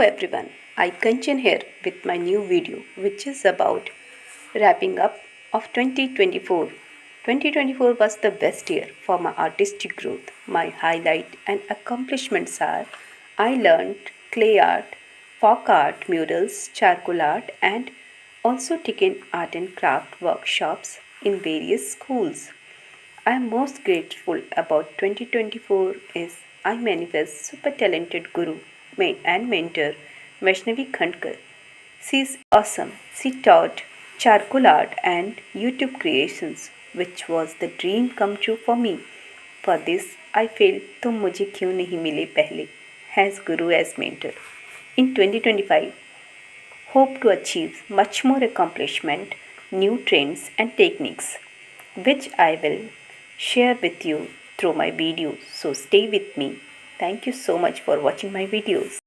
everyone, I Kanchan here with my new video which is about wrapping up of 2024. 2024 was the best year for my artistic growth. My highlight and accomplishments are I learned clay art, folk art, murals, charcoal art and also taken art and craft workshops in various schools. I am most grateful about 2024 is I manifest super talented guru and mentor Vaishnavi Khandkar. She is awesome. She taught charcoal art and YouTube creations, which was the dream come true for me. For this, I feel तुम मुझे क्यों नहीं मिले पहले as guru as mentor. In 2025, hope to achieve much more accomplishment, new trends and techniques, which I will share with you through my videos. So stay with me. Thank you so much for watching my videos.